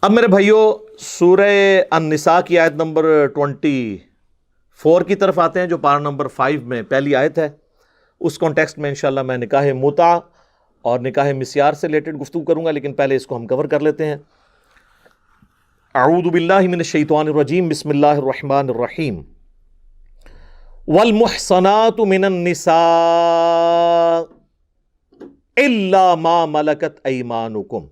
اب میرے بھائیوں سورہ النساء کی آیت نمبر 24 کی طرف آتے ہیں، جو پارہ نمبر 5 میں پہلی آیت ہے۔ اس کانٹیکسٹ میں انشاءاللہ میں نکاح متع اور نکاح مسیار سے ریلیٹڈ گفتگو کروں گا، لیکن پہلے اس کو ہم کور کر لیتے ہیں۔ اعوذ باللہ من الشیطان الرجیم، بسم اللہ الرحمن الرحیم۔ والمحصنات من النساء الا ما ملکت ایمانکم،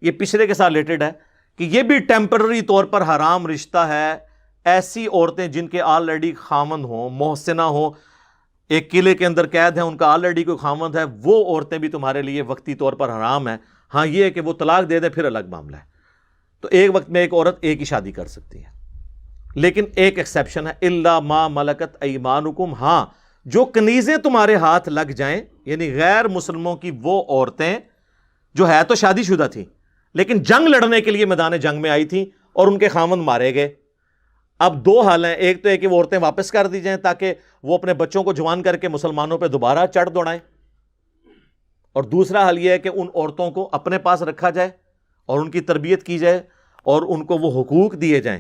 یہ پچھلے کے ساتھ ریلیٹڈ ہے کہ یہ بھی ٹیمپرری طور پر حرام رشتہ ہے۔ ایسی عورتیں جن کے آلریڈی خامند ہوں، محسنہ ہوں، ایک قلعے کے اندر قید ہیں، ان کا آلریڈی کوئی خامند ہے، وہ عورتیں بھی تمہارے لیے وقتی طور پر حرام ہیں۔ ہاں یہ ہے کہ وہ طلاق دے دے پھر الگ معاملہ ہے، تو ایک وقت میں ایک عورت ایک ہی شادی کر سکتی ہے، لیکن ایک ایکسیپشن ہے، الا ما ملکت ایمانکم، ہاں جو کنیزیں تمہارے ہاتھ لگ جائیں، یعنی غیر مسلموں کی وہ عورتیں جو ہے تو شادی شدہ تھیں لیکن جنگ لڑنے کے لیے میدان جنگ میں آئی تھیں اور ان کے خامند مارے گئے۔ اب دو حال ہیں، ایک تو ہے کہ وہ عورتیں واپس کر دی جائیں تاکہ وہ اپنے بچوں کو جوان کر کے مسلمانوں پہ دوبارہ چڑھ دوڑائیں، اور دوسرا حال یہ ہے کہ ان عورتوں کو اپنے پاس رکھا جائے اور ان کی تربیت کی جائے اور ان کو وہ حقوق دیے جائیں۔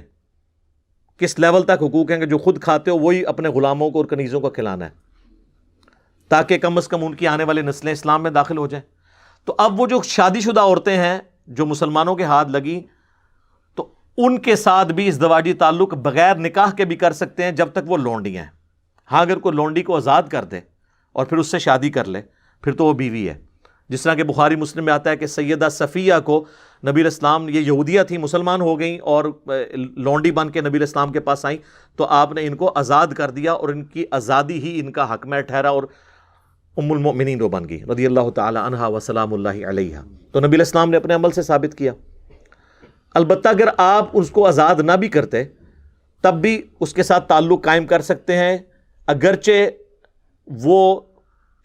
کس لیول تک حقوق ہیں کہ جو خود کھاتے ہو وہی اپنے غلاموں کو اور کنیزوں کو کھلانا ہے، تاکہ کم از کم ان کی آنے والی نسلیں اسلام میں داخل ہو جائیں۔ تو اب وہ جو شادی شدہ عورتیں ہیں جو مسلمانوں کے ہاتھ لگی، تو ان کے ساتھ بھی ازدواجی تعلق بغیر نکاح کے بھی کر سکتے ہیں جب تک وہ لونڈی ہیں۔ ہاں اگر کوئی لونڈی کو آزاد کر دے اور پھر اس سے شادی کر لے پھر تو وہ بیوی ہے، جس طرح کہ بخاری مسلم میں آتا ہے کہ سیدہ صفیہ کو نبی علیہ السلام، یہ یہودیہ تھیں، مسلمان ہو گئیں اور لونڈی بن کے نبی علیہ السلام کے پاس آئیں، تو آپ نے ان کو آزاد کر دیا اور ان کی آزادی ہی ان کا حق میں ٹھہرا اور ام المؤمنین وہ بن گئی رضی اللہ تعالی عنہا وسلام اللہ علیہ۔ تو نبی علیہ السلام نے اپنے عمل سے ثابت کیا۔ البتہ اگر آپ اس کو آزاد نہ بھی کرتے تب بھی اس کے ساتھ تعلق قائم کر سکتے ہیں، اگرچہ وہ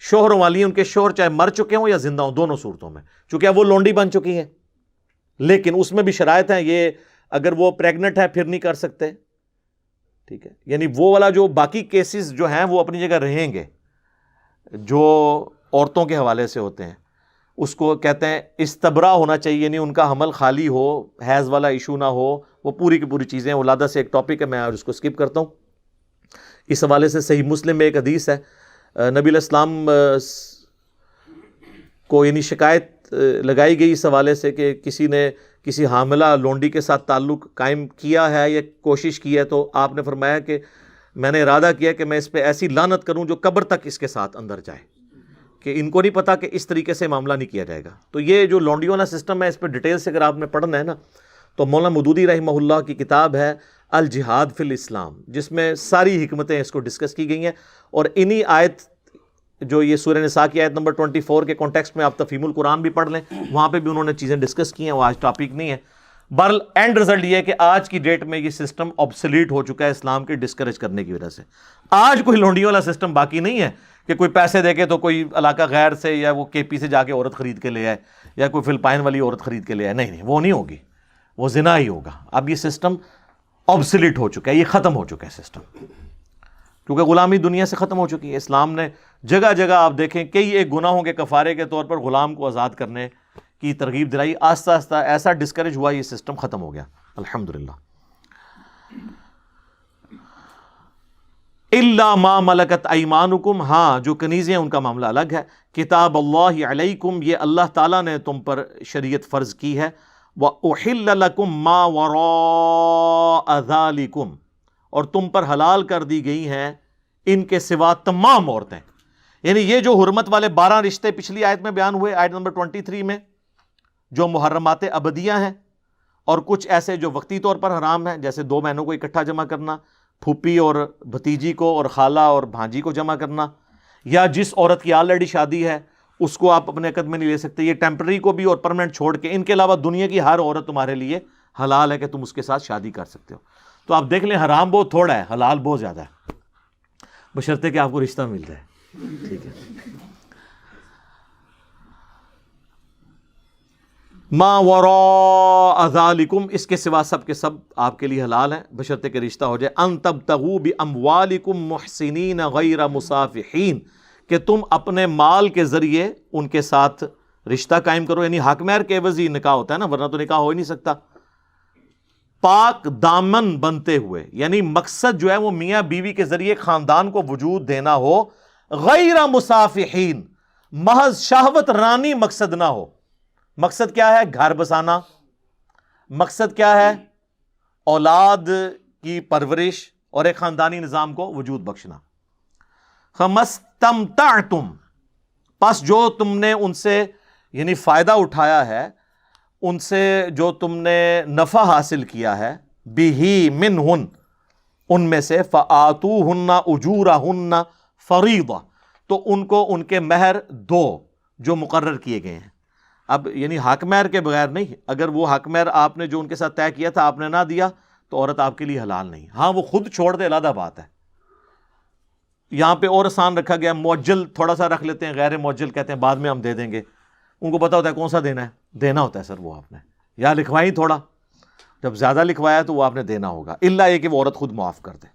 شوہروں والی ہیں، ان کے شوہر چاہے مر چکے ہوں یا زندہ ہوں، دونوں صورتوں میں، چونکہ اب وہ لونڈی بن چکی ہیں، لیکن اس میں بھی شرائط ہیں۔ یہ اگر وہ پریگننٹ ہے پھر نہیں کر سکتے، ٹھیک ہے، یعنی وہ والا جو باقی کیسز جو ہیں وہ اپنی جگہ رہیں گے جو عورتوں کے حوالے سے ہوتے ہیں، اس کو کہتے ہیں استبرا ہونا چاہیے، یعنی ان کا حمل خالی ہو، حیض والا ایشو نہ ہو، وہ پوری کی پوری چیزیں۔ ولادت سے ایک ٹاپک ہے، میں اس کو سکپ کرتا ہوں۔ اس حوالے سے صحیح مسلم میں ایک حدیث ہے، نبی علیہ السلام کو یعنی شکایت لگائی گئی اس حوالے سے کہ کسی نے کسی حاملہ لونڈی کے ساتھ تعلق قائم کیا ہے یا کوشش کی ہے، تو آپ نے فرمایا کہ میں نے ارادہ کیا کہ میں اس پہ ایسی لعنت کروں جو قبر تک اس کے ساتھ اندر جائے، کہ ان کو نہیں پتا کہ اس طریقے سے معاملہ نہیں کیا جائے گا۔ تو یہ جو لونڈیوں والا سسٹم ہے، اس پہ ڈیٹیل سے اگر آپ نے پڑھنا ہے نا، تو مولانا مودودی رحمہ اللہ کی کتاب ہے الجہاد فی الاسلام، جس میں ساری حکمتیں اس کو ڈسکس کی گئی ہیں، اور انہی آیت جو یہ سورہ نساء کی آیت نمبر 24 کے کانٹیکسٹ میں آپ تفہیم القرآن بھی پڑھ لیں، وہاں پہ بھی انہوں نے چیزیں ڈسکس کی ہیں، وہ آج ٹاپک نہیں ہے۔ بہرحال اینڈ رزلٹ یہ ہے کہ آج کی ڈیٹ میں یہ سسٹم آبسلیٹ ہو چکا ہے اسلام کے ڈسکریج کرنے کی وجہ سے۔ آج کوئی لونڈیوں والا سسٹم باقی نہیں ہے کہ کوئی پیسے دے کے تو کوئی علاقہ غیر سے یا وہ کے پی سے جا کے عورت خرید کے لے آئے یا کوئی فلپائن والی عورت خرید کے لے آئے، نہیں، وہ نہیں ہوگی، وہ زنا ہی ہوگا۔ اب یہ سسٹم آبسلیٹ ہو چکا ہے، یہ ختم ہو چکا ہے سسٹم، کیونکہ غلامی دنیا سے ختم ہو چکی ہے۔ اسلام نے جگہ جگہ آپ دیکھیں کئی ایک گناہوں کے کفارے کے طور پر غلام کو آزاد کرنے کی ترغیب دلائی، آہستہ آہستہ ایسا ڈسکریج ہوا، یہ سسٹم ختم ہو گیا الحمدللہ۔ الا ما ملکت ایمانکم، ہاں جو کنیزیں ان کا معاملہ الگ ہے۔ کتاب اللہ علیکم، یہ اللہ تعالیٰ نے تم پر شریعت فرض کی ہے۔ وَأُحِلَّ لَكُم مَّا وَرَاءَ ذَلِكُمْ، اور تم پر حلال کر دی گئی ہیں ان کے سوا تمام عورتیں، یعنی یہ جو حرمت والے 12 رشتے پچھلی آیت میں بیان ہوئے، آیت نمبر 23 میں، جو محرمات ابدیہ ہیں، اور کچھ ایسے جو وقتی طور پر حرام ہیں، جیسے 2 بہنوں کو اکٹھا جمع کرنا، پھوپھی اور بھتیجی کو اور خالہ اور بھانجی کو جمع کرنا، یا جس عورت کی آلریڈی شادی ہے اس کو آپ اپنے عقد میں نہیں لے سکتے، یہ ٹیمپرری کو بھی اور پرمنٹ چھوڑ کے، ان کے علاوہ دنیا کی ہر عورت تمہارے لیے حلال ہے کہ تم اس کے ساتھ شادی کر سکتے ہو۔ تو آپ دیکھ لیں، حرام بہت تھوڑا ہے، حلال بہت زیادہ ہے، بشرطے کہ آپ کو رشتہ مل جائے، ٹھیک ہے۔ ما وراء ذالکم، اس کے سوا سب کے سب آپ کے لیے حلال ہیں بشرطے کہ رشتہ ہو جائے۔ ان تبتغوا باموالکم محسنین غیر مصافحین، کہ تم اپنے مال کے ذریعے ان کے ساتھ رشتہ قائم کرو، یعنی حق مہر کے عوض ہی نکاح ہوتا ہے نا، ورنہ تو نکاح ہو ہی نہیں سکتا۔ پاک دامن بنتے ہوئے، یعنی مقصد جو ہے وہ میاں بیوی کے ذریعے خاندان کو وجود دینا ہو، غیر مصافحین، محض شہوت رانی مقصد نہ ہو۔ مقصد کیا ہے؟ گھر بسانا۔ مقصد کیا ہے؟ اولاد کی پرورش اور ایک خاندانی نظام کو وجود بخشنا۔ فَمَسْتَمْتَعْتُمْ، پس جو تم نے ان سے یعنی فائدہ اٹھایا ہے، ان سے جو تم نے نفع حاصل کیا ہے، بِهِ مِنْهُنْ، ان میں سے، فَآتُوهُنَّ أُجُورَهُنَّ فَرِيضَةً، تو ان کو ان کے مہر دو جو مقرر کیے گئے ہیں۔ اب یعنی حق مہر کے بغیر نہیں، اگر وہ حق مہر آپ نے جو ان کے ساتھ طے کیا تھا آپ نے نہ دیا تو عورت آپ کے لیے حلال نہیں۔ ہاں وہ خود چھوڑ دے علیحدہ بات ہے، یہاں پہ اور آسان رکھا گیا، معجل تھوڑا سا رکھ لیتے ہیں، غیر معجل کہتے ہیں بعد میں ہم دے دیں گے۔ ان کو پتا ہوتا ہے کون سا دینا ہے، دینا ہوتا ہے سر وہ آپ نے، یا لکھوائی تھوڑا، جب زیادہ لکھوایا تو وہ آپ نے دینا ہوگا، الا یہ کہ وہ عورت خود معاف کر دے۔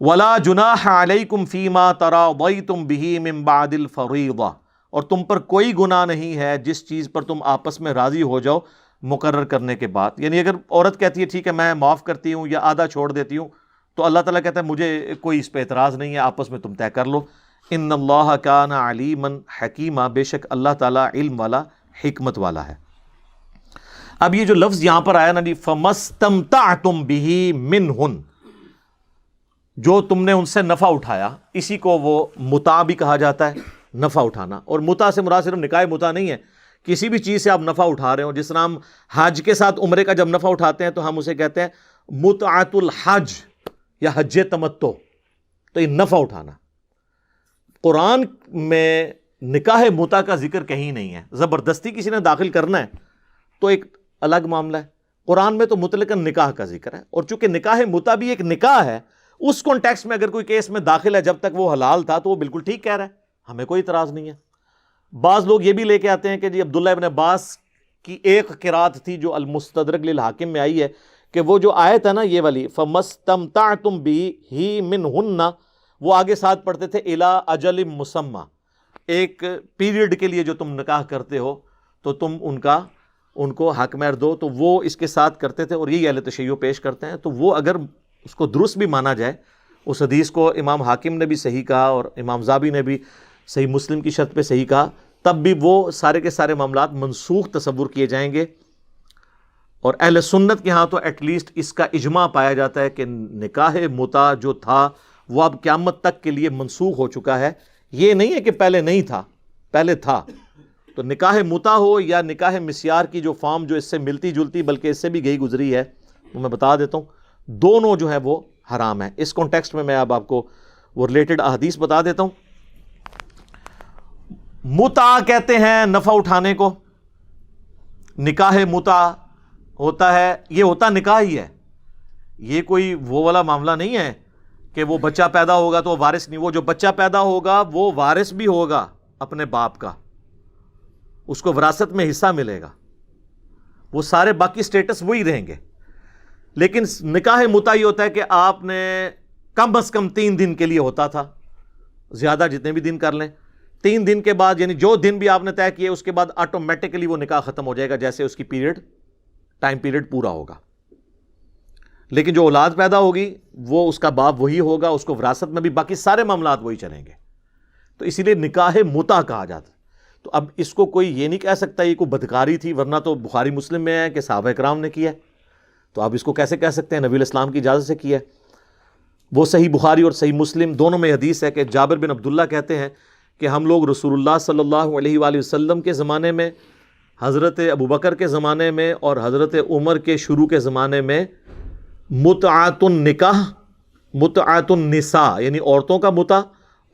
وَلَا جُنَاحَ عَلَيْكُمْ فِي مَا تَرَاضَيْتُمْ بِهِ مِن بَعْدِ الْفَرِيضَةِ، اور تم پر کوئی گناہ نہیں ہے جس چیز پر تم آپس میں راضی ہو جاؤ مقرر کرنے کے بعد۔ یعنی اگر عورت کہتی ہے ٹھیک ہے میں معاف کرتی ہوں یا آدھا چھوڑ دیتی ہوں، تو اللہ تعالیٰ کہتا ہے مجھے کوئی اس پہ اعتراض نہیں ہے، آپس میں تم طے کر لو۔ ان اللہ کان علیما حکیما، بے شک اللہ تعالیٰ علم والا حکمت والا ہے۔ اب یہ جو لفظ یہاں پر آیا نا جی، فَمَسْتَمْتَعْتُمْ بِهِ مِنْهُنْ، جو تم نے ان سے نفع اٹھایا، اسی کو وہ متاع بھی کہا جاتا ہے، نفع اٹھانا۔ اور متاع سے مراد صرف نکاح متاع نہیں ہے، کسی بھی چیز سے آپ نفع اٹھا رہے ہو، جس طرح ہم حج کے ساتھ عمرے کا جب نفع اٹھاتے ہیں تو ہم اسے کہتے ہیں متعۃ الحج یا حج تمتع، تو یہ نفع اٹھانا۔ قرآن میں نکاح متع کا ذکر کہیں نہیں ہے، زبردستی کسی نے داخل کرنا ہے تو ایک الگ معاملہ ہے، قرآن میں تو مطلقاً نکاح کا ذکر ہے۔ اور چونکہ نکاح متع بھی ایک نکاح ہے، اس کانٹیکسٹ میں اگر کوئی کیس میں داخل ہے جب تک وہ حلال تھا تو وہ بالکل ٹھیک کہہ رہا ہے، ہمیں کوئی اعتراض نہیں ہے۔ بعض لوگ یہ بھی لے کے آتے ہیں کہ جی عبداللہ ابن عباس کی ایک قرات تھی جو المستدرک للحاکم میں آئی ہے، کہ وہ جو آیت ہے نا یہ والی فَمَسْتَمْتَعْتُمْ بِهِ مِنْهُنَّ، وہ آگے ساتھ پڑھتے تھے إِلَىٰ أَجَلٍ مُّسَمَّى، ایک پیریڈ کے لیے جو تم نکاح کرتے ہو تو تم ان کو حق مہر دو، تو وہ اس کے ساتھ کرتے تھے، اور یہی اہل تشیع پیش کرتے ہیں۔ تو وہ اگر اس کو درست بھی مانا جائے، اس حدیث کو امام حاکم نے بھی صحیح کہا اور امام ذابی نے بھی صحیح مسلم کی شرط پہ صحیح کہا، تب بھی وہ سارے کے سارے معاملات منسوخ تصور کیے جائیں گے۔ اور اہل سنت کے ہاں تو ایٹ لیسٹ اس کا اجماع پایا جاتا ہے کہ نکاح متع جو تھا وہ اب قیامت تک کے لیے منسوخ ہو چکا ہے۔ یہ نہیں ہے کہ پہلے نہیں تھا، پہلے تھا۔ تو نکاح متع ہو یا نکاح مسیار کی جو فارم جو اس سے ملتی جلتی بلکہ اس سے بھی گئی گزری ہے، وہ میں بتا دیتا ہوں، دونوں جو ہے وہ حرام ہے۔ اس کانٹیکسٹ میں اب آپ کو وہ ریلیٹڈ احادیث بتا دیتا ہوں۔ متع کہتے ہیں نفع اٹھانے کو، نکاح متع ہوتا ہے، یہ ہوتا نکاح ہی ہے، یہ کوئی وہ والا معاملہ نہیں ہے کہ وہ بچہ پیدا ہوگا تو وہ وارث نہیں، وہ جو بچہ پیدا ہوگا وہ وارث بھی ہوگا اپنے باپ کا، اس کو وراثت میں حصہ ملے گا، وہ سارے باقی سٹیٹس وہی رہیں گے۔ لیکن نکاح متع یہ ہوتا ہے کہ آپ نے کم از کم 3 دن کے لیے ہوتا تھا، زیادہ جتنے بھی دن کر لیں، 3 دن کے بعد یعنی جو دن بھی آپ نے طے کیے اس کے بعد آٹومیٹکلی وہ نکاح ختم ہو جائے گا جیسے اس کی ٹائم پیریڈ پورا ہوگا۔ لیکن جو اولاد پیدا ہوگی وہ اس کا باپ وہی ہوگا، اس کو وراثت میں بھی باقی سارے معاملات وہی چلیں گے، تو اسی لیے نکاح متع کہا جاتا ہے۔ تو اب اس کو کوئی یہ نہیں کہہ سکتا یہ کوئی بدکاری تھی، ورنہ تو بخاری مسلم میں ہے کہ صحابہ کرام نے کیا ہے، تو آپ اس کو کیسے کہہ سکتے ہیں نبی علیہ السلام کی اجازت سے کیا ہے؟ وہ صحیح بخاری اور صحیح مسلم دونوں میں حدیث ہے کہ جابر بن عبداللہ کہتے ہیں کہ ہم لوگ رسول اللہ صلی اللہ علیہ وآلہ وسلم کے زمانے میں، حضرت ابوبکر کے زمانے میں اور حضرت عمر کے شروع کے زمانے میں متعۃ النکاح، متعۃ النساء یعنی عورتوں کا متع،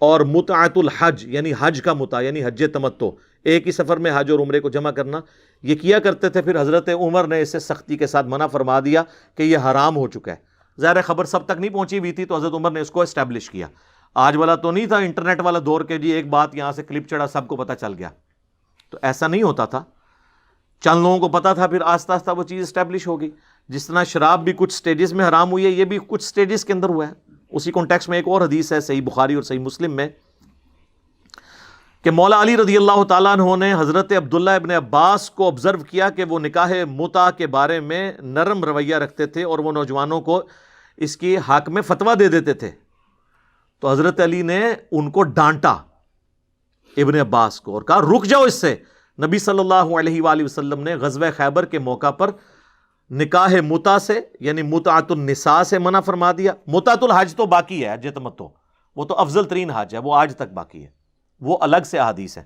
اور متعۃ الحج یعنی حج کا متع یعنی حج تمتع، ایک ہی سفر میں حج اور عمرے کو جمع کرنا، یہ کیا کرتے تھے۔ پھر حضرت عمر نے اسے سختی کے ساتھ منع فرما دیا کہ یہ حرام ہو چکا ہے۔ ظاہر خبر سب تک نہیں پہنچی ہوئی تھی تو حضرت عمر نے اس کو اسٹیبلش کیا۔ آج والا تو نہیں تھا انٹرنیٹ والا دور کے جی ایک بات یہاں سے کلپ چڑھا سب کو پتہ چل گیا، تو ایسا نہیں ہوتا تھا، چند لوگوں کو پتا تھا، پھر آہستہ آہستہ وہ چیز اسٹیبلش ہوگی۔ جس طرح شراب بھی کچھ سٹیجز میں حرام ہوئی ہے، یہ بھی کچھ سٹیجز کے اندر ہوا ہے۔ اسی کانٹیکسٹ میں ایک اور حدیث ہے صحیح بخاری اور صحیح مسلم میں کہ مولا علی رضی اللہ تعالیٰ عنہ نے حضرت عبداللہ ابن عباس کو آبزرو کیا کہ وہ نکاح متع کے بارے میں نرم رویہ رکھتے تھے اور وہ نوجوانوں کو اس کی حق میں فتویٰ دے دیتے تھے. تو حضرت علی نے ان کو ڈانٹا ابن عباس کو اور کہا رک جاؤ اس سے. نبی صلی اللہ علیہ وآلہ وسلم نے غزوہ خیبر کے موقع پر نکاح متع سے یعنی متعۃ النساء سے منع فرما دیا. متعۃ الحج تو باقی ہے، حج تمتع وہ تو افضل ترین حج ہے، وہ آج تک باقی ہے، وہ الگ سے احادیث ہے.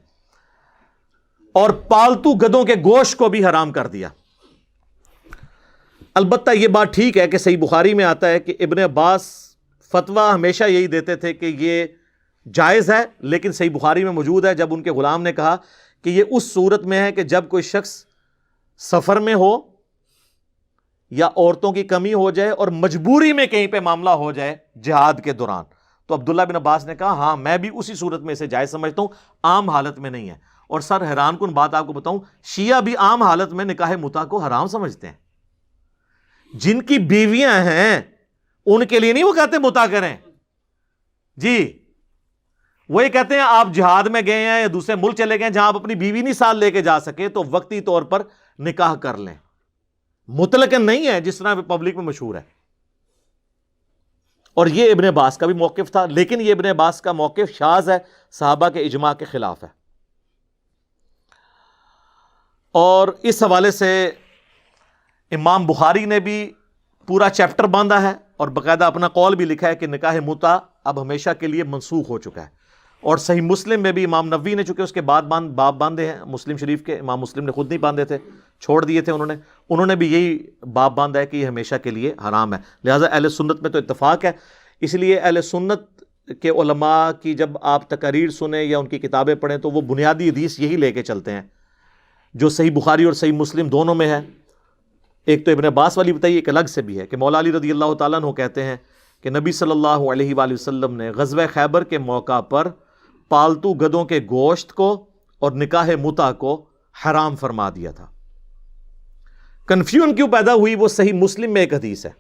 اور پالتو گدوں کے گوشت کو بھی حرام کر دیا. البتہ یہ بات ٹھیک ہے کہ صحیح بخاری میں آتا ہے کہ ابن عباس فتویٰ ہمیشہ یہی دیتے تھے کہ یہ جائز ہے، لیکن صحیح بخاری میں موجود ہے جب ان کے غلام نے کہا کہ یہ اس صورت میں ہے کہ جب کوئی شخص سفر میں ہو یا عورتوں کی کمی ہو جائے اور مجبوری میں کہیں پہ معاملہ ہو جائے جہاد کے دوران. تو عبداللہ بن عباس نے کہا ہاں میں بھی اسی صورت میں اسے جائز سمجھتا ہوں، عام حالت میں نہیں ہے. اور سر حیران کن بات آپ کو بتاؤں، شیعہ بھی عام حالت میں نکاح متع کو حرام سمجھتے ہیں. جن کی بیویاں ہیں ان کے لیے نہیں وہ کہتے متع کریں جی، وہ یہ کہتے ہیں آپ جہاد میں گئے ہیں یا دوسرے ملک چلے گئے جہاں آپ اپنی بیوی نہیں ساتھ لے کے جا سکے تو وقتی طور پر نکاح کر لیں. مطلقاً نہیں ہے جس طرح پبلک میں مشہور ہے. اور یہ ابن عباس کا بھی موقف تھا، لیکن یہ ابن عباس کا موقف شاذ ہے، صحابہ کے اجماع کے خلاف ہے. اور اس حوالے سے امام بخاری نے بھی پورا چیپٹر باندھا ہے اور باقاعدہ اپنا قول بھی لکھا ہے کہ نکاح متع اب ہمیشہ کے لیے منسوخ ہو چکا ہے. اور صحیح مسلم میں بھی امام نووی نے چونکہ اس کے بعد باب باندھے ہیں، مسلم شریف کے امام مسلم نے خود نہیں باندھے تھے، چھوڑ دیے تھے انہوں نے بھی یہی باب باندھا ہے کہ یہ ہمیشہ کے لیے حرام ہے. لہٰذا اہل سنت میں تو اتفاق ہے. اس لیے اہل سنت کے علماء کی جب آپ تقاریر سنیں یا ان کی کتابیں پڑھیں تو وہ بنیادی حدیث یہی لے کے چلتے ہیں جو صحیح بخاری اور صحیح مسلم دونوں میں ہے. ایک تو ابن عباس والی بتائیے، ایک الگ سے بھی ہے کہ مولا علی رضی اللہ تعالیٰ عنہ کہتے ہیں کہ نبی صلی اللہ علیہ وآلہ وسلم نے غزوہ خیبر کے موقع پر پالتو گدوں کے گوشت کو اور نکاح متع کو حرام فرما دیا تھا. کنفیوژن کیوں پیدا ہوئی؟ وہ صحیح مسلم میں ایک حدیث ہے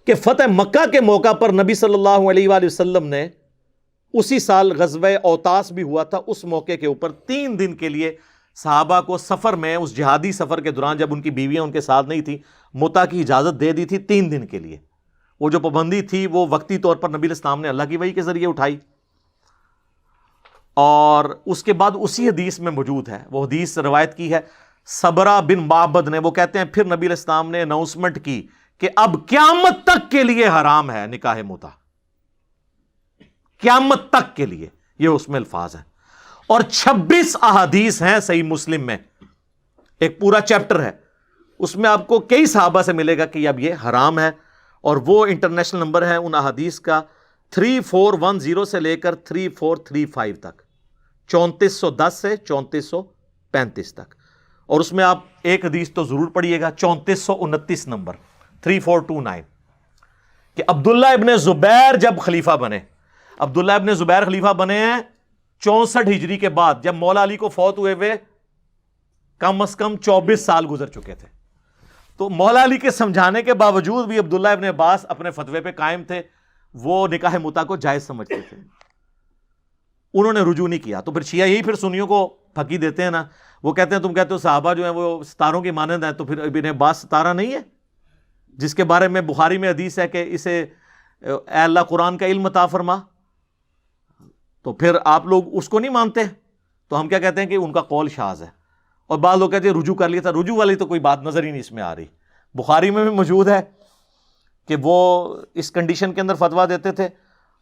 کہ فتح مکہ کے موقع پر نبی صلی اللہ علیہ وآلہ وسلم نے اسی سال غزوہ اوتاس بھی ہوا تھا، اس موقع کے اوپر 3 دن کے لیے صحابہ کو سفر میں، اس جہادی سفر کے دوران جب ان کی بیویاں ان کے ساتھ نہیں تھیں، متع کی اجازت دے دی تھی 3 دن کے لیے. وہ جو پابندی تھی وہ وقتی طور پر نبی اسلام نے اللہ کی وحی کے ذریعے اٹھائی. اور اس کے بعد اسی حدیث میں موجود ہے، وہ حدیث روایت کی ہے صبرہ بن معبد نے، وہ کہتے ہیں پھر نبی اسلام نے اناؤنسمنٹ کی کہ اب قیامت تک کے لیے حرام ہے نکاح متع، قیامت تک کے لیے، یہ اس میں الفاظ ہیں. اور 26 احادیث ہیں صحیح مسلم میں، ایک پورا چیپٹر ہے، اس میں آپ کو کئی صحابہ سے ملے گا کہ اب یہ حرام ہے. اور وہ انٹرنیشنل نمبر ہے ان احادیث کا 3410 سے لے کر 3435 تک، 3410 سے 3435 تک. اور اس میں آپ ایک حدیث تو ضرور پڑھیے گا 3429 نمبر 3429 کہ عبداللہ ابن زبیر جب خلیفہ بنے، عبداللہ ابن زبیر خلیفہ بنے ہیں 64 ہجری کے بعد، جب مولا علی کو فوت ہوئے ہوئے کم از کم 24 سال گزر چکے تھے. تو مولا علی کے سمجھانے کے باوجود بھی عبداللہ ابن عباس اپنے فتوے پہ قائم تھے، وہ نکاح متع کو جائز سمجھتے تھے، انہوں نے رجوع نہیں کیا. تو پھر شیعہ یہی پھر سنیوں کو پھکی دیتے ہیں نا، وہ کہتے ہیں تم کہتے ہو صحابہ جو ہیں وہ ستاروں کی مانند ہیں، تو پھر ابن عباس ستارہ نہیں ہے جس کے بارے میں بخاری میں حدیث ہے کہ اسے اے اللہ قرآن کا علم عطا فرما، تو پھر آپ لوگ اس کو نہیں مانتے. تو ہم کیا کہتے ہیں کہ ان کا قول شاذ ہے. اور بعض لوگ کہتے ہیں رجوع کر لیا تھا، رجوع والی تو کوئی بات نظر ہی نہیں اس میں آ رہی. بخاری میں بھی موجود ہے کہ وہ اس کنڈیشن کے اندر فتویٰ دیتے تھے.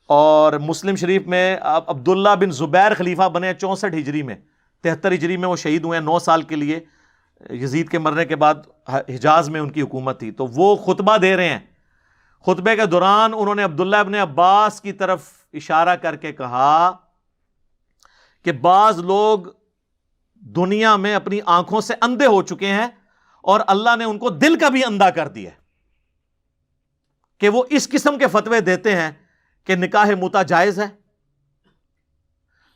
اور مسلم شریف میں عبداللہ بن زبیر خلیفہ بنے 64 ہجری میں، 73 ہجری میں وہ شہید ہوئے ہیں 9 سال کے لیے. یزید کے مرنے کے بعد حجاز میں ان کی حکومت تھی. تو وہ خطبہ دے رہے ہیں، خطبے کے دوران انہوں نے عبداللہ ابن عباس کی طرف اشارہ کر کے کہا کہ بعض لوگ دنیا میں اپنی آنکھوں سے اندھے ہو چکے ہیں اور اللہ نے ان کو دل کا بھی اندھا کر دیا کہ وہ اس قسم کے فتوے دیتے ہیں کہ نکاح متع جائز ہے.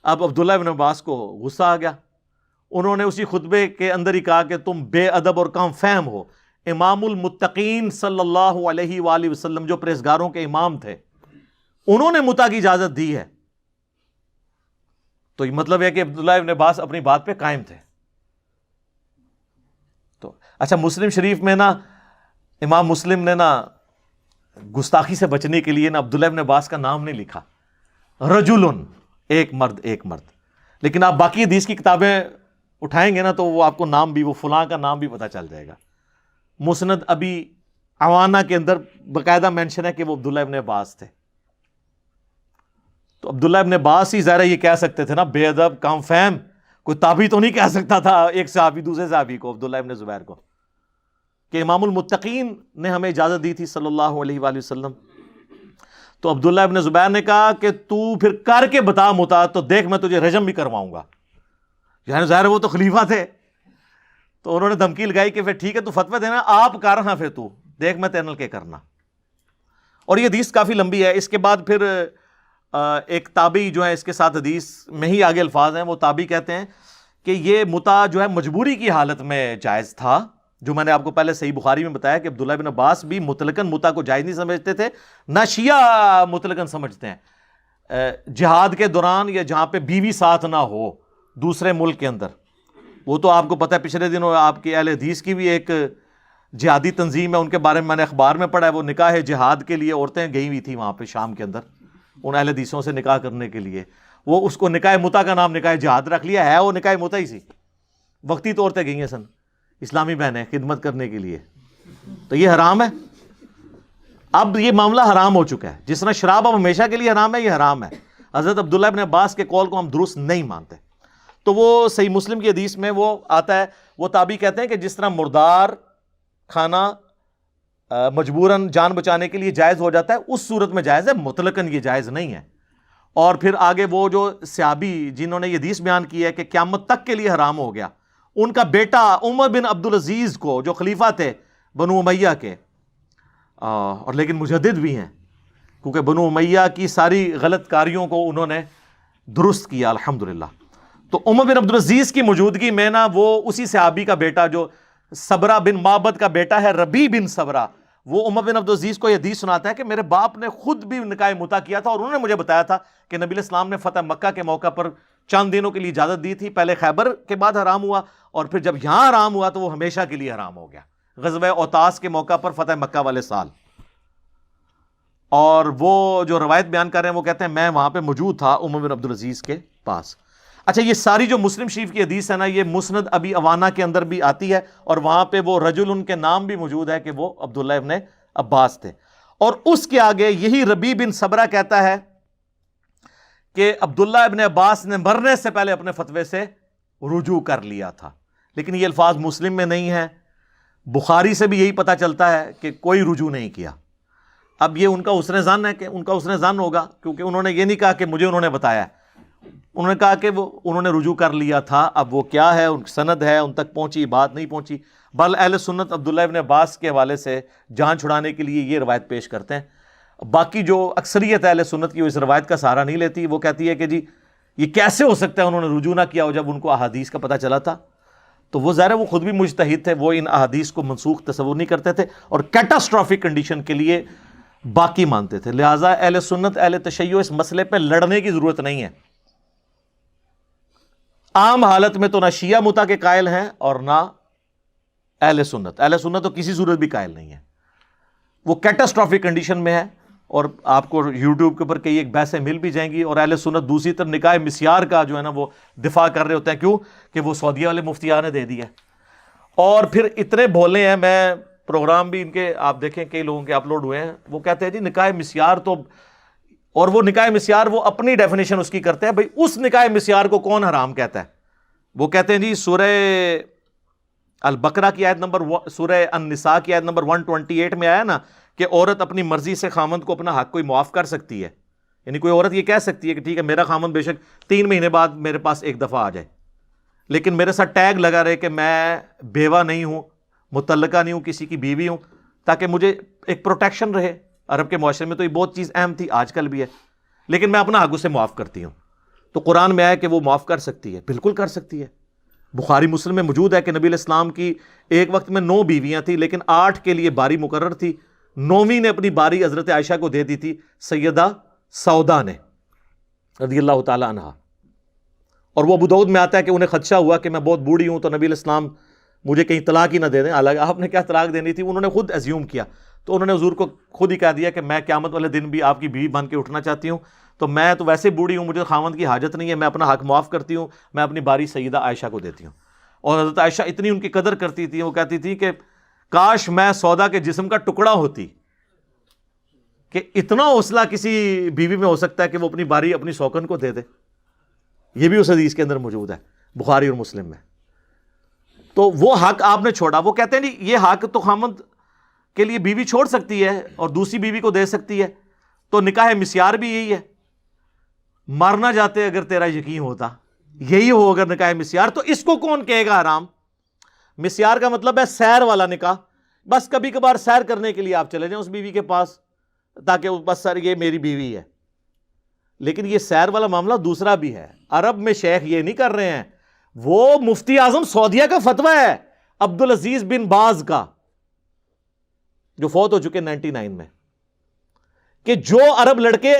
اب عبداللہ ابن عباس کو غصہ آ گیا، انہوں نے اسی خطبے کے اندر ہی کہا کہ تم بے ادب اور کم فہم ہو. امام المتقین صلی اللہ علیہ وآلہ وسلم جو پرہیزگاروں کے امام تھے، انہوں نے متع کی اجازت دی ہے. تو یہ مطلب ہے کہ عبداللہ ابن عباس اپنی بات پہ قائم تھے. تو اچھا مسلم شریف میں نا امام مسلم نے نا گستاخی سے بچنے کے لیے نا عبداللہ ابن عباس کا نام نہیں لکھا, رجلن, ایک مرد, ایک مرد. لیکن آپ باقی حدیث کی کتابیں اٹھائیں گے نا تو وہ آپ کو نام بھی, وہ فلاں کا نام بھی پتہ چل جائے گا. مسند ابی عوانہ کے اندر باقاعدہ مینشن ہے کہ وہ عبداللہ ابن عباس تھے. تو عبداللہ ابن عباس ہی ظاہر یہ کہہ سکتے تھے نا, بے ادب, کم فہم. کوئی تابعی تو نہیں کہہ سکتا تھا ایک صحابی دوسرے صحابی کو, عبداللہ ابن زبیر کو, کہ امام المتقین نے ہمیں اجازت دی تھی صلی اللہ علیہ وآلہ وسلم. تو عبداللہ ابن زبیر نے کہا کہ تو پھر کر کے بتا متا, تو دیکھ میں تجھے رجم بھی کرواؤں گا. یعنی ظاہر وہ تو خلیفہ تھے, تو انہوں نے دھمکی لگائی کہ پھر ٹھیک ہے تو فتوی دینا, آپ کر رہا پھر تو دیکھ میں تینل کے کرنا. اور یہ حدیث کافی لمبی ہے. اس کے بعد پھر ایک تابعی جو ہے اس کے ساتھ حدیث میں ہی آگے الفاظ ہیں, وہ تابعی کہتے ہیں کہ یہ متا جو ہے مجبوری کی حالت میں جائز تھا, جو میں نے آپ کو پہلے صحیح بخاری میں بتایا کہ عبداللہ بن عباس بھی مطلقاً متا کو جائز نہیں سمجھتے تھے, نہ شیعہ مطلقاً سمجھتے ہیں. جہاد کے دوران یا جہاں پہ بیوی ساتھ نہ ہو دوسرے ملک کے اندر, وہ تو آپ کو پتہ ہے پچھلے دنوں آپ کی اہل حدیث کی بھی ایک جہادی تنظیم ہے, ان کے بارے میں نے اخبار میں پڑھا ہے. وہ نکاح جہاد کے لیے عورتیں گئی ہوئی تھیں وہاں پہ شام کے اندر ان اہل حدیثوں سے نکاح کرنے کے لیے. وہ اس کو نکاح متا کا نام نکاح جہاد رکھ لیا ہے, وہ نکاح متا ہی سی, وقتی طور پہ گئی ہیں سن اسلامی بہنیں خدمت کرنے کے لیے. تو یہ حرام ہے. اب یہ معاملہ حرام ہو چکا ہے, جس طرح شراب اب ہمیشہ کے لیے حرام ہے, یہ حرام ہے. حضرت عبداللہ ابن عباس کے قول کو ہم درست نہیں مانتے. تو وہ صحیح مسلم کی حدیث میں وہ آتا ہے, وہ تابعی کہتے ہیں کہ جس طرح مردار کھانا مجبوراً جان بچانے کے لیے جائز ہو جاتا ہے, اس صورت میں جائز ہے, مطلقاً یہ جائز نہیں ہے. اور پھر آگے وہ جو صحابی جنہوں نے یہ حدیث بیان کی ہے کہ قیامت تک کے لیے حرام ہو گیا, ان کا بیٹا عمر بن عبدالعزیز کو, جو خلیفہ تھے بنو امیہ کے, اور لیکن مجدد بھی ہیں, کیونکہ بنو امیہ کی ساری غلط کاریوں کو انہوں نے درست کیا الحمدللہ. تو عمر بن عبدالعزیز کی موجودگی میں نا وہ اسی صحابی کا بیٹا جو صبرہ بن معبد کا بیٹا ہے, ربیع بن صبرہ, وہ عمر بن عبدالعزیز کو یہ حدیث سناتا ہے کہ میرے باپ نے خود بھی نکاح متا کیا تھا, اور انہوں نے مجھے بتایا تھا کہ نبی علیہ السلام نے فتح مکہ کے موقع پر چند دنوں کے لیے اجازت دی تھی, پہلے خیبر کے بعد حرام ہوا, اور پھر جب یہاں حرام ہوا تو وہ ہمیشہ کے لیے حرام ہو گیا غزوہ اوتاس کے موقع پر فتح مکہ والے سال. اور وہ جو روایت بیان کر رہے ہیں وہ کہتے ہیں میں وہاں پہ موجود تھا عمر بن عبدالعزیز کے پاس. اچھا یہ ساری جو مسلم شریف کی حدیث ہے نا, یہ مسند ابی عوانہ کے اندر بھی آتی ہے, اور وہاں پہ وہ رجل ان کے نام بھی موجود ہے کہ وہ عبداللہ ابن عباس تھے. اور اس کے آگے یہی ربیع بن صبرہ کہتا ہے کہ عبداللہ ابن عباس نے مرنے سے پہلے اپنے فتوے سے رجوع کر لیا تھا. لیکن یہ الفاظ مسلم میں نہیں ہے, بخاری سے بھی یہی پتہ چلتا ہے کہ کوئی رجوع نہیں کیا. اب یہ ان کا حسن ظن ہے کہ ان کا حسن ظن ہوگا, کیونکہ انہوں نے یہ نہیں کہا کہ مجھے انہوں نے بتایا, انہوں نے کہا کہ وہ انہوں نے رجوع کر لیا تھا. اب وہ کیا ہے, ان کی سند ہے, ان تک پہنچی, بات نہیں پہنچی. بل اہل سنت عبداللہ ابن عباس کے حوالے سے جان چھڑانے کے لیے یہ روایت پیش کرتے ہیں. باقی جو اکثریت اہل سنت کی وہ اس روایت کا سہارا نہیں لیتی, وہ کہتی ہے کہ جی یہ کیسے ہو سکتا ہے انہوں نے رجوع نہ کیا ہو جب ان کو احادیث کا پتہ چلا تھا. تو وہ ظاہر ہے وہ خود بھی مجتہد تھے, وہ ان احادیث کو منسوخ تصور نہیں کرتے تھے اور کیٹاسٹرافک کنڈیشن کے لیے باقی مانتے تھے. لہٰذا اہل سنت اہل تشیع اس مسئلے پہ لڑنے کی ضرورت نہیں ہے. عام حالت میں تو نہ شیعہ متا کے قائل ہیں اور نہ اہل سنت. اہل سنت تو کسی صورت بھی قائل نہیں ہے, وہ کیٹاسٹرافک کنڈیشن میں ہے. اور آپ کو یوٹیوب کے اوپر کئی ایک بحثیں مل بھی جائیں گی. اور اہل سنت دوسری طرف نکاح مسیار کا جو ہے نا وہ دفاع کر رہے ہوتے ہیں. کیوں کہ وہ سعودیہ والے مفتیان نے دے دیا. اور پھر اتنے بھولے ہیں, میں پروگرام بھی ان کے آپ دیکھیں کئی لوگوں کے اپلوڈ ہوئے ہیں, وہ کہتے ہیں جی نکاح مسیار تو, اور وہ نکاح مسیار وہ اپنی ڈیفینیشن اس کی کرتے ہیں. بھئی اس نکاح مسیار کو کون حرام کہتا ہے؟ وہ کہتے ہیں جی سورہ البقرہ کی آیت نمبر, سورہ النساء کی آیت نمبر 128 میں آیا نا کہ عورت اپنی مرضی سے خامند کو اپنا حق کوئی معاف کر سکتی ہے. یعنی کوئی عورت یہ کہہ سکتی ہے کہ ٹھیک ہے میرا خامند بے شک 3 مہینے بعد میرے پاس ایک دفعہ آ جائے, لیکن میرے ساتھ ٹیگ لگا رہے کہ میں بیوہ نہیں ہوں, متعلقہ نہیں ہوں, کسی کی بیوی ہوں, تاکہ مجھے ایک پروٹیکشن رہے. عرب کے معاشرے میں تو یہ بہت چیز اہم تھی, آج کل بھی ہے, لیکن میں اپنا حق اسے معاف کرتی ہوں. تو قرآن میں آیا کہ وہ معاف کر سکتی ہے, بالکل کر سکتی ہے. بخاری مسلم میں موجود ہے کہ نبی علیہ السلام کی ایک وقت میں 9 بیویاں تھیں, لیکن 8 کے لیے باری مقرر تھی. 9ویں نے اپنی باری حضرت عائشہ کو دے دی تھی, سیدہ سودا نے رضی اللہ تعالی عنہا. اور وہ ابو داؤد میں آتا ہے کہ انہیں خدشہ ہوا کہ میں بہت بوڑھی ہوں تو نبی علیہ السلام مجھے کہیں طلاق ہی نہ دے دیں. حالانکہ آپ نے کیا طلاق دینی تھی, انہوں نے خود ایزیوم کیا. تو انہوں نے حضور کو خود ہی کہہ دیا کہ میں قیامت والے دن بھی آپ کی بیوی بن کے اٹھنا چاہتی ہوں, تو میں تو ویسے بوڑھی ہوں, مجھے خاوند کی حاجت نہیں ہے, میں اپنا حق معاف کرتی ہوں, میں اپنی باری سیدہ عائشہ کو دیتی ہوں. اور حضرت عائشہ اتنی ان کی قدر کرتی تھی, وہ کہتی تھی کہ کاش میں سودا کے جسم کا ٹکڑا ہوتی, کہ اتنا حوصلہ کسی بیوی میں ہو سکتا ہے کہ وہ اپنی باری اپنی سوکن کو دے دے. یہ بھی اس حدیث کے اندر موجود ہے بخاری اور مسلم میں. تو وہ حق آپ نے چھوڑا. وہ کہتے ہیں نہیں, یہ حق تو خامند کے لیے بیوی چھوڑ سکتی ہے اور دوسری بیوی کو دے سکتی ہے. تو نکاح مسیار بھی یہی ہے, مرنا جاتے اگر تیرا یقین ہوتا یہی ہو اگر نکاح مسیار, تو اس کو کون کہے گا حرام؟ مسیار کا مطلب ہے سیر والا نکاح, بس کبھی کبھار سیر کرنے کے لیے آپ چلے جائیں اس بیوی کے پاس, تاکہ بس سر یہ میری بیوی ہے. لیکن یہ سیر والا معاملہ دوسرا بھی ہے. عرب میں شیخ یہ نہیں کر رہے ہیں, وہ مفتی اعظم سعودیہ کا فتویٰ ہے عبدالعزیز بن باز کا, جو فوت ہو چکے 99 میں, کہ جو عرب لڑکے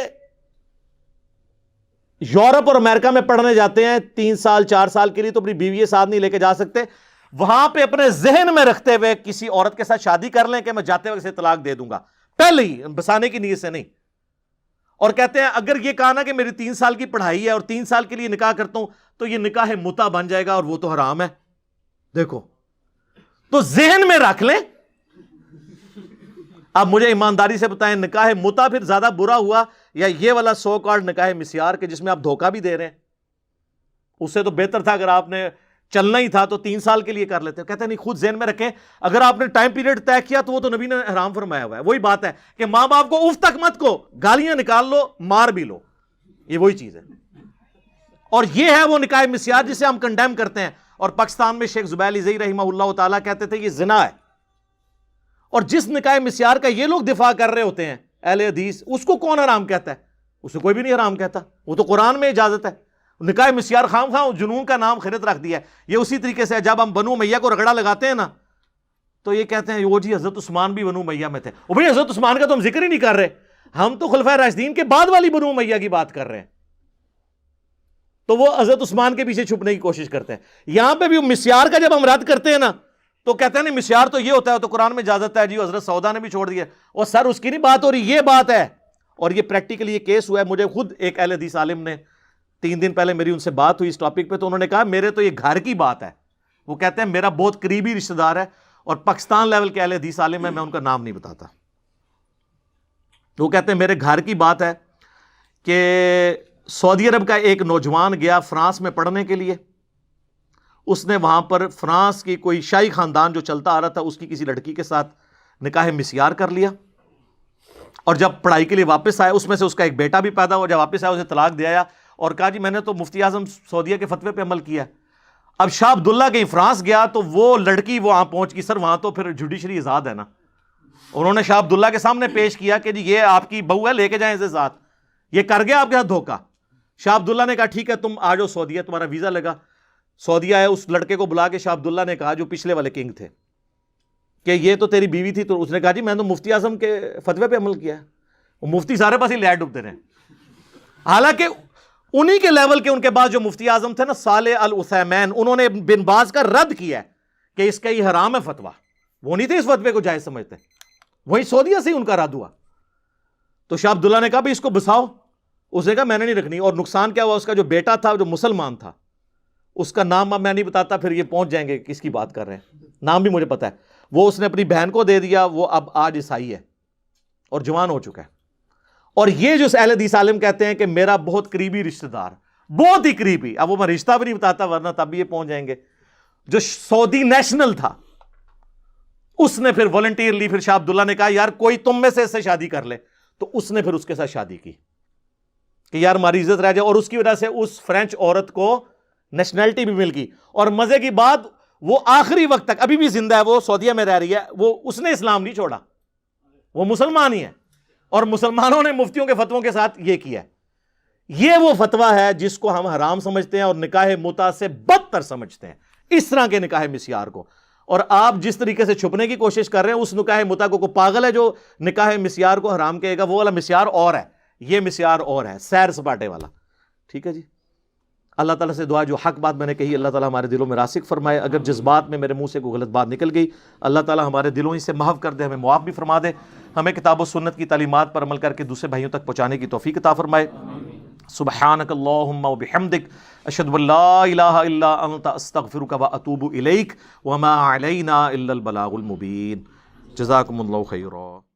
یورپ اور امریکہ میں پڑھنے جاتے ہیں 3 سال 4 سال کے لیے, تو اپنی بیوی ساتھ نہیں لے کے جا سکتے. وہاں پہ اپنے ذہن میں رکھتے ہوئے کسی عورت کے ساتھ شادی کر لیں کہ میں جاتے وقت سے طلاق دے دوں گا, پہلے ہی بسانے کی نیت سے نہیں. اور کہتے ہیں اگر یہ کہا نا کہ میری 3 سال کی پڑھائی ہے اور 3 سال کے لیے نکاح کرتا ہوں تو یہ نکاح متع بن جائے گا اور وہ تو حرام ہے. دیکھو, تو ذہن میں رکھ لیں. اب مجھے ایمانداری سے بتائیں, نکاح متع پھر زیادہ برا ہوا یا یہ والا سو کارڈ نکاح مسیار کے جس میں آپ دھوکہ بھی دے رہے ہیں؟ اس سے تو بہتر تھا اگر آپ نے چلنا ہی تھا تو 3 سال کے لیے کر لیتے. کہتے ہیں نہیں, خود ذہن میں رکھیں, اگر آپ نے ٹائم پیریڈ طے کیا تو وہ تو نبی نے حرام فرمایا ہوا ہے. وہی بات ہے کہ ماں باپ کو اف تک مت کو, گالیاں نکال لو, مار بھی لو, یہ وہی چیز ہے. اور یہ ہے وہ نکاح مسیار جسے ہم کنڈیم کرتے ہیں. اور پاکستان میں شیخ زبیر علی رحمہ اللہ تعالیٰ کہتے تھے یہ زنا ہے. اور جس نکاح مسیار کا یہ لوگ دفاع کر رہے ہوتے ہیں اہل حدیث, اس کو کون حرام کہتا ہے؟ اسے کوئی بھی نہیں حرام کہتا, وہ تو قرآن میں اجازت ہے. نکاح مسیار خام خواہ جنون کا نام خرید رکھ دیا ہے. یہ اسی طریقے سے جب ہم بنو امیہ کو رگڑا لگاتے ہیں نا, تو یہ کہتے ہیں وہ جی حضرت عثمان بھی بنو امیہ میں تھے. وہ بھائی حضرت عثمان کا تو ہم ذکر ہی نہیں کر رہے, ہم تو خلفائے راشدین کے بعد والی بنو امیہ کی بات کر رہے ہیں. تو وہ حضرت عثمان کے پیچھے چھپنے کی کوشش کرتے ہیں. یہاں پہ بھی مسیار کا جب ہم رد کرتے ہیں نا, تو کہتے ہیں نہیں مسیار تو یہ ہوتا ہے, تو قرآن میں اجازت ہے جی, حضرت سودا نے بھی چھوڑ دیا. اور سر اس کی نہیں بات ہو رہی, یہ بات ہے. اور یہ پریکٹیکلی یہ کیس ہوا ہے. مجھے خود ایک اہل حدیث عالم نے 3 دن پہلے میری ان سے بات ہوئی اس ٹاپک پہ, تو انہوں نے کہا میرے تو یہ گھر کی بات ہے. وہ کہتے ہیں میرا بہت قریبی رشتہ دار ہے اور پاکستان لیول کے اہل حدیث عالم ہے, میں ان کا نام نہیں بتاتا. وہ کہتے ہیں میرے گھر کی بات ہے کہ سعودی عرب کا ایک نوجوان گیا فرانس میں پڑھنے کے لیے. اس نے وہاں پر فرانس کی کوئی شاہی خاندان جو چلتا آ رہا تھا اس کی کسی لڑکی کے ساتھ نکاح مسیار کر لیا. اور جب پڑھائی کے لیے واپس آیا, اس میں سے اس کا ایک بیٹا بھی پیدا ہوا. جب واپس آیا اسے طلاق دے آیا اور کہا جی میں نے تو مفتی اعظم سعودیہ کے فتوے پہ عمل کیا. اب شاہ عبداللہ کہیں فرانس گیا تو وہ لڑکی وہاں پہنچ گئی. سر وہاں تو پھر جوڈیشری آزاد ہے نا. انہوں نے شاہ عبداللہ کے سامنے پیش کیا کہ جی یہ آپ کی بہو ہے, لے کے جائیں اسے ساتھ. یہ کر گیا آپ کے ساتھ دھوکہ. شاہ عبداللہ نے کہا ٹھیک ہے تم آ جاؤ سعودیہ, تمہارا ویزا لگا. سعودیہ ہے, اس لڑکے کو بلا کے شاہ عبداللہ نے کہا جو پچھلے والے کنگ تھے کہ یہ تو تیری بیوی تھی. تو اس نے کہا جی میں تو مفتی اعظم کے فتوے پہ عمل کیا ہے. وہ مفتی سارے پاس ہی لائٹ ڈوبتے رہے. حالانکہ انہی کے لیول کے ان کے بعد جو مفتی اعظم تھے نا صالح العثیمین, انہوں نے بن باز کا رد کیا ہے کہ اس کا یہ حرام ہے فتویٰ. وہ نہیں تھے اس فتوے کو جائز سمجھتے, وہی سعودیہ سے ہی ان کا رد ہوا. تو شاہ عبداللہ نے کہا بھی اس کو بساؤ. اس نے کہا میں نے نہیں رکھنی. اور نقصان کیا ہوا, اس کا جو بیٹا تھا جو مسلمان تھا, اس کا نام اب میں نہیں بتاتا, پھر یہ پہنچ جائیں گے کس کی بات کر رہے ہیں. نام بھی مجھے پتا ہے. وہ اس نے اپنی بہن کو دے دیا, وہ اب آج عیسائی ہے اور جوان ہو چکا ہے. اور یہ جو اہل حدیث عالم کہتے ہیں کہ میرا بہت قریبی رشتہ دار, بہت ہی قریبی, اب وہ میں رشتہ بھی نہیں بتاتا ورنہ تب بھی یہ پہنچ جائیں گے, جو سعودی نیشنل تھا, اس نے پھر والنٹیئرلی پھر شاہ عبداللہ نے کہا یار کوئی تم میں سے اس سے شادی کر لے. تو اس نے پھر اس کے ساتھ شادی کی کہ یار ہماری عزت رہ جائے. اور اس کی وجہ سے اس فرینچ عورت کو نیشنلٹی بھی مل گئی. اور مزے کی بات, وہ آخری وقت تک ابھی بھی زندہ ہے, وہ سعودیہ میں رہ رہی ہے. اس نے اسلام نہیں چھوڑا, وہ مسلمان ہی ہے. اور مسلمانوں نے مفتیوں کے فتووں کے ساتھ یہ کیا ہے. یہ وہ فتویٰ ہے جس کو ہم حرام سمجھتے ہیں اور نکاح متع سے بدتر سمجھتے ہیں, اس طرح کے نکاح مسیار کو. اور آپ جس طریقے سے چھپنے کی کوشش کر رہے ہیں اس نکاح متع کو پاگل ہے جو نکاح مسیار کو حرام کہے گا. وہ والا مسیار اور ہے, یہ مسیار اور ہے, سیر سپاٹے والا. ٹھیک ہے جی. اللہ تعالیٰ سے دعا جو حق بات میں نے کہی اللہ تعالیٰ ہمارے دلوں میں راسخ فرمائے، اگر جس بات میں میرے منہ سے کوئی غلط بات نکل گئی اللہ تعالیٰ ہمارے دلوں ہی سے محو کر دے، ہمیں معاف بھی فرما دے، ہمیں کتاب و سنت کی تعلیمات پر عمل کر کے دوسرے بھائیوں تک پہنچانے کی توفیق عطا فرمائے۔ سبحانک اللہم وبحمدک، اشہد ان لا الہ الا انت، استغفرک واتوب الیک، وما علینا الا البلاغ المبین۔ جزاکم اللہ خیرا۔